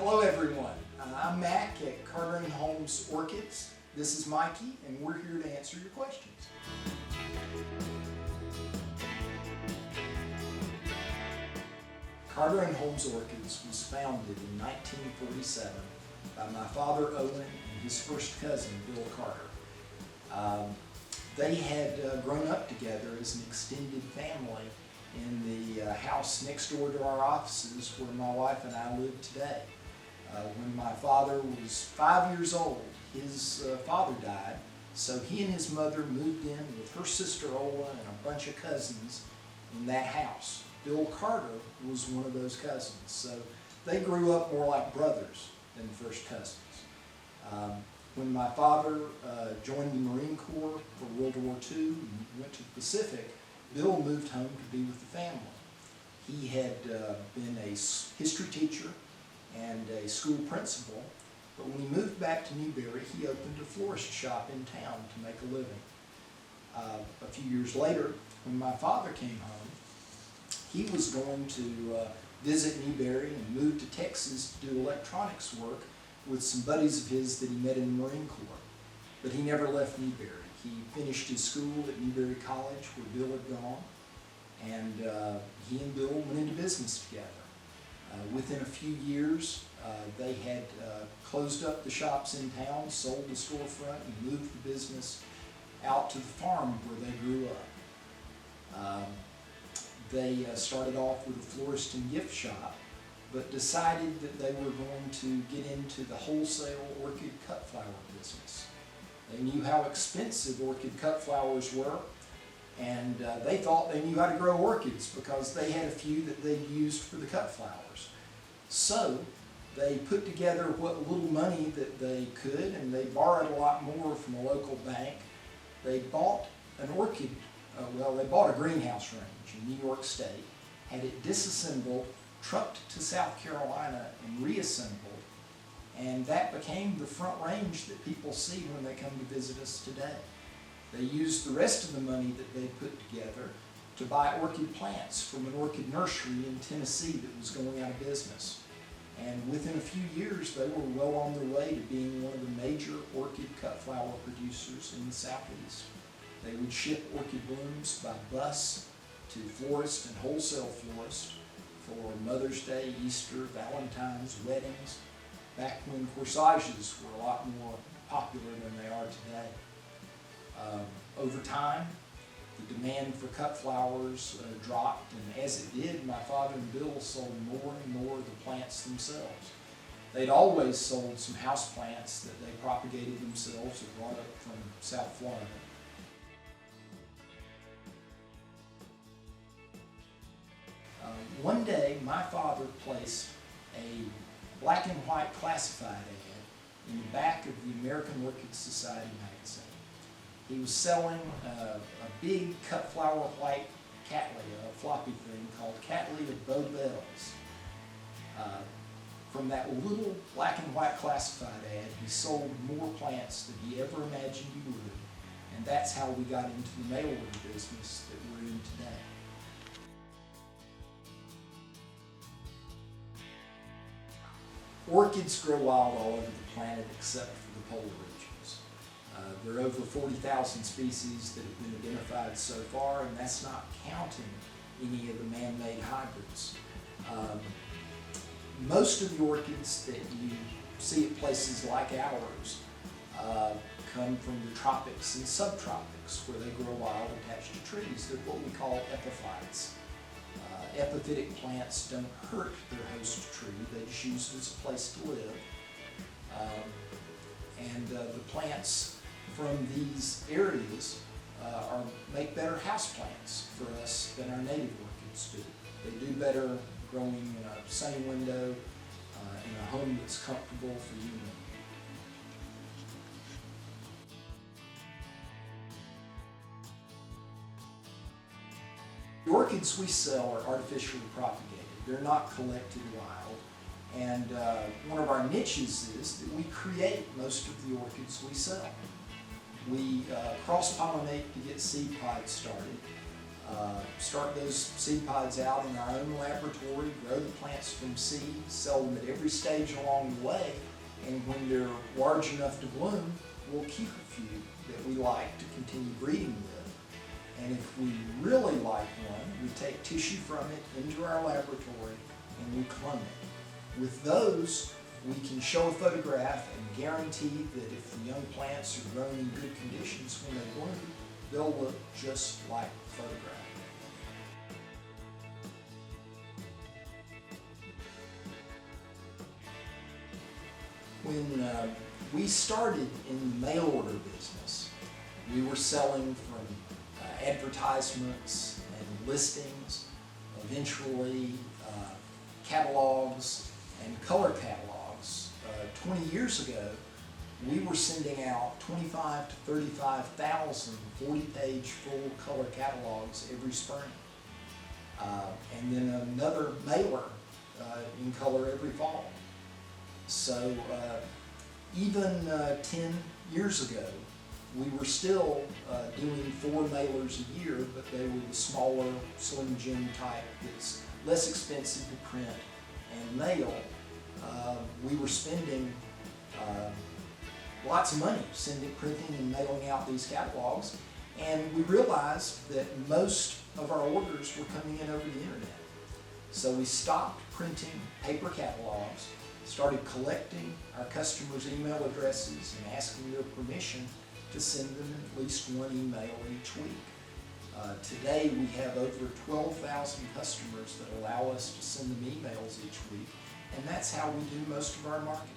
Hello everyone, I'm Mac at Carter and Holmes Orchids. This is Mikey and we're here to answer your questions. Carter and Holmes Orchids was founded in 1947 by my father Owen and his first cousin Bill Carter. They had grown up together as an extended family in the house next door to our offices where my wife and I live today. When my father was 5 years old, his father died, so he and his mother moved in with her sister Ola and a bunch of cousins in that house. Bill Carter was one of those cousins, so they grew up more like brothers than first cousins. When my father joined the Marine Corps for World War II and went to the Pacific, Bill moved home to be with the family. He had been a history teacher and a school principal, but when he moved back to Newberry, he opened a florist shop in town to make a living. A few years later, when my father came home, he was going to visit Newberry and move to Texas to do electronics work with some buddies of his that he met in the Marine Corps. But he never left Newberry. He finished his school at Newberry College where Bill had gone, and he and Bill went into business together. Within a few years, they had closed up the shops in town, sold the storefront, and moved the business out to the farm where they grew up. They started off with a florist and gift shop, but decided that they were going to get into the wholesale orchid cut flower business. They knew how expensive orchid cut flowers were, and they thought they knew how to grow orchids because they had a few that they used for the cut flowers. So they put together what little money that they could, and they borrowed a lot more from a local bank. They bought an orchid, they bought a greenhouse range in New York State, had it disassembled, trucked to South Carolina, and reassembled, and that became the front range that people see when they come to visit us today. They used the rest of the money that they put together to buy orchid plants from an orchid nursery in Tennessee that was going out of business. And within a few years, they were well on their way to being one of the major orchid cut flower producers in the Southeast. They would ship orchid blooms by bus to florists and wholesale florists for Mother's Day, Easter, Valentine's, weddings, back when corsages were a lot more popular than they are today. Over time, the demand for cut flowers dropped, and as it did, my father and Bill sold more and more of the plants themselves. They'd always sold some house plants that they propagated themselves or brought up from South Florida. One day, my father placed a black and white classified ad in the back of the American Orchid Society magazine. He was selling a big cut flower white Cattleya, a floppy thing called Cattleya Bow Bells. From that little black and white classified ad, he sold more plants than he ever imagined he would, and that's how we got into the mail order business that we're in today. Orchids grow wild all over the planet except for the polar regions. There are over 40,000 species that have been identified so far, and that's not counting any of the man-made hybrids. Most of the orchids that you see at places like ours come from the tropics and subtropics, where they grow wild attached to trees. They're what we call epiphytes. Epiphytic plants don't hurt their host tree, they just use it as a place to live. The plants from these areas make better house plants for us than our native orchids do. They do better growing in a sunny window, in a home that's comfortable for you and me. The orchids we sell are artificially propagated. They're not collected wild. And one of our niches is that we create most of the orchids we sell. We cross-pollinate to get seed pods started. start those seed pods out in our own laboratory, grow the plants from seed, sell them at every stage along the way, and when they're large enough to bloom, we'll keep a few that we like to continue breeding with. And if we really like one, we take tissue from it into our laboratory and we clone it. With those, we can show a photograph and guarantee that if the young plants are grown in good conditions when they bloom, they'll look just like the photograph. When we started in the mail order business, we were selling from advertisements and listings, eventually catalogs and color catalogs. 20 years ago, we were sending out 25 to 35,000 40-page full color catalogs every spring. And then another mailer in color every fall. So even 10 years ago, we were still doing 4 mailers a year, but they were the smaller Slim Jim type that's less expensive to print and mail. We were spending lots of money printing and mailing out these catalogs, and we realized that most of our orders were coming in over the internet. So we stopped printing paper catalogs, started collecting our customers' email addresses and asking their permission to send them at least one email each week. Today we have over 12,000 customers that allow us to send them emails each week, and that's how we do most of our marketing.